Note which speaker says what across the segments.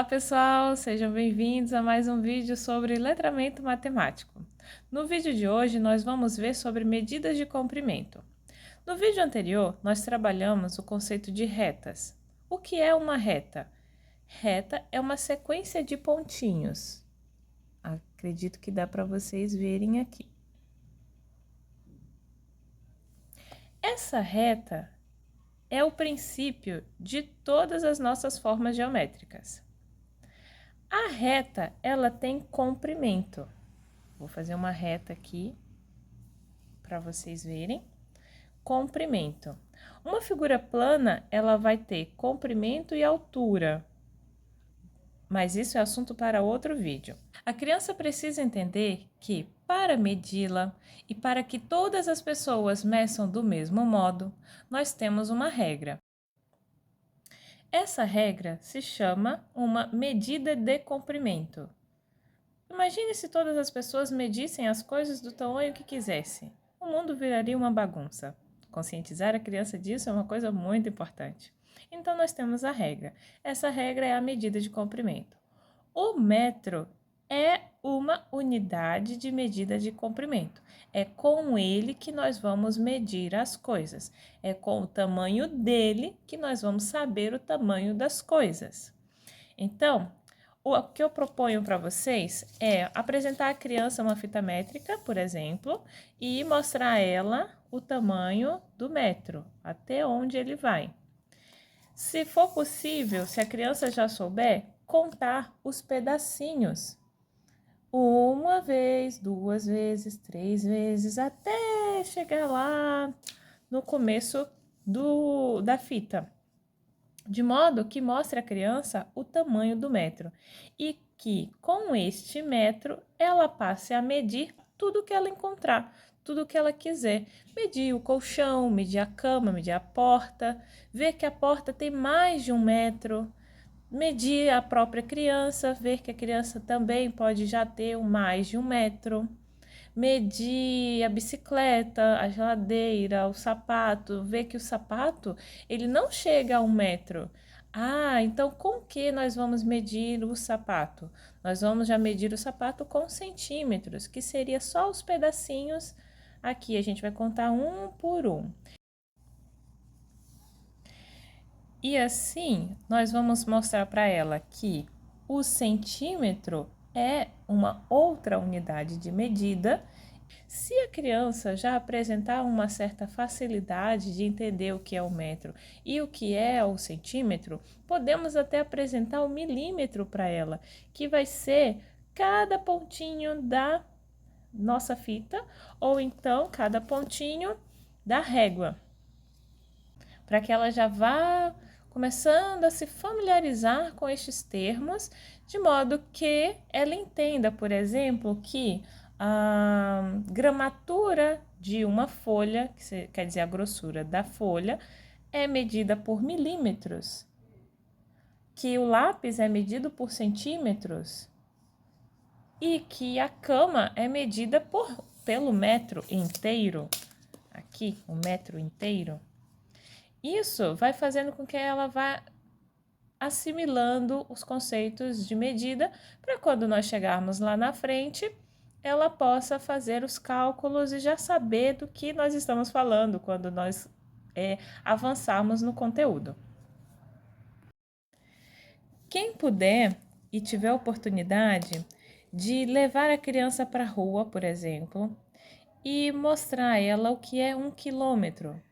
Speaker 1: Olá pessoal, sejam bem-vindos a mais um vídeo sobre letramento matemático. No vídeo de hoje nós vamos ver sobre medidas de comprimento. No vídeo anterior nós trabalhamos o conceito de retas. O que é uma reta? Reta é uma sequência de pontinhos. Acredito que dá para vocês verem aqui. Essa reta é o princípio de todas as nossas formas geométricas. A reta, ela tem comprimento. Vou fazer uma reta aqui para vocês verem. Comprimento. Uma figura plana, ela vai ter comprimento e altura. Mas isso é assunto para outro vídeo. A criança precisa entender que, para medi-la e para que todas as pessoas meçam do mesmo modo, nós temos uma regra. Essa regra se chama uma medida de comprimento. Imagine se todas as pessoas medissem as coisas do tamanho que quisessem. O mundo viraria uma bagunça. Conscientizar a criança disso é uma coisa muito importante. Então, nós temos a regra. Essa regra é a medida de comprimento. O metro é uma unidade de medida de comprimento. É com ele que nós vamos medir as coisas. É com o tamanho dele que nós vamos saber o tamanho das coisas. Então, o que eu proponho para vocês é apresentar à criança uma fita métrica, por exemplo, e mostrar a ela o tamanho do metro, até onde ele vai. Se for possível, se a criança já souber, contar os pedacinhos. Uma vez, duas vezes, três vezes, até chegar lá no começo da fita. De modo que mostre à criança o tamanho do metro e que, com este metro, ela passe a medir tudo que ela encontrar, tudo que ela quiser. Medir o colchão, medir a cama, medir a porta, ver que a porta tem mais de 1 metro, medir a própria criança, ver que a criança também pode já ter mais de 1 metro. Medir a bicicleta, a geladeira, o sapato, ver que o sapato ele não chega a 1 metro. Ah, então com que nós vamos medir o sapato? Nós vamos já medir o sapato com centímetros, que seria só os pedacinhos. Aqui a gente vai contar um por um. E assim, nós vamos mostrar para ela que o centímetro é uma outra unidade de medida. Se a criança já apresentar uma certa facilidade de entender o que é o metro e o que é o centímetro, podemos até apresentar o milímetro para ela, que vai ser cada pontinho da nossa fita ou então cada pontinho da régua, para que ela já vá começando a se familiarizar com estes termos, de modo que ela entenda, por exemplo, que a gramatura de uma folha, que quer dizer a grossura da folha, é medida por milímetros, que o lápis é medido por centímetros e que a cama é medida pelo metro inteiro, aqui, o metro inteiro. Isso vai fazendo com que ela vá assimilando os conceitos de medida para quando nós chegarmos lá na frente, ela possa fazer os cálculos e já saber do que nós estamos falando quando nós avançarmos no conteúdo. Quem puder e tiver oportunidade de levar a criança para a rua, por exemplo, e mostrar a ela o que é 1 quilômetro.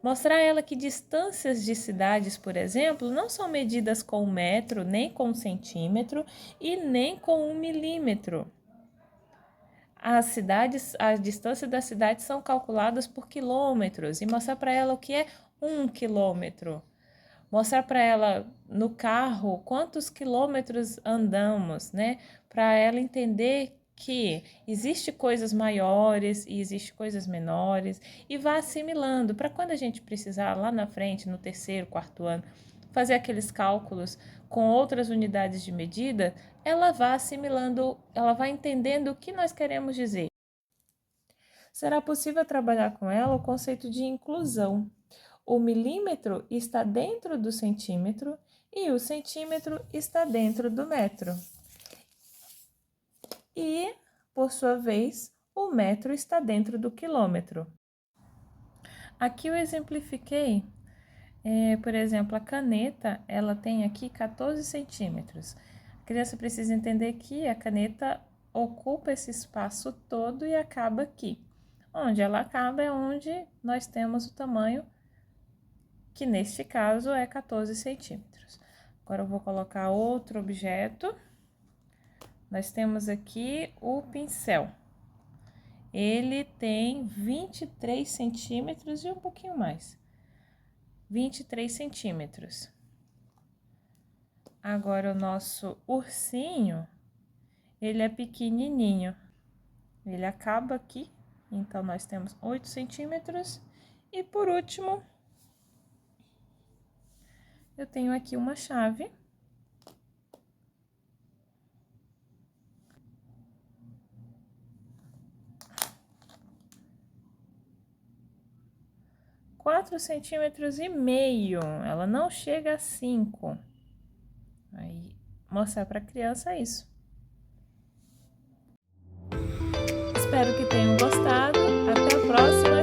Speaker 1: Mostrar a ela que distâncias de cidades, por exemplo, não são medidas com 1 metro, nem com 1 centímetro e nem com 1 milímetro. A distância das cidades são calculadas por quilômetros e mostrar para ela o que é 1 quilômetro. Mostrar para ela no carro quantos quilômetros andamos, né? Para ela entender que existe coisas maiores e existe coisas menores e vá assimilando para quando a gente precisar lá na frente, no terceiro, quarto ano, fazer aqueles cálculos com outras unidades de medida, ela vá assimilando, ela vai entendendo o que nós queremos dizer. Será possível trabalhar com ela o conceito de inclusão. O milímetro está dentro do centímetro E o centímetro está dentro do metro. E, por sua vez, o metro está dentro do quilômetro. Aqui eu exemplifiquei, por exemplo, a caneta, ela tem aqui 14 centímetros. A criança precisa entender que a caneta ocupa esse espaço todo e acaba aqui. Onde ela acaba é onde nós temos o tamanho, que neste caso é 14 centímetros. Agora eu vou colocar outro objeto. Nós temos aqui o pincel. Ele tem 23 centímetros e um pouquinho mais. 23 centímetros. Agora, o nosso ursinho, ele é pequenininho. Ele acaba aqui, então, nós temos 8 centímetros. E, por último, eu tenho aqui uma chave. Quatro centímetros e meio, ela não chega a 5. Aí, mostrar para a criança isso. Espero que tenham gostado. Até a próxima!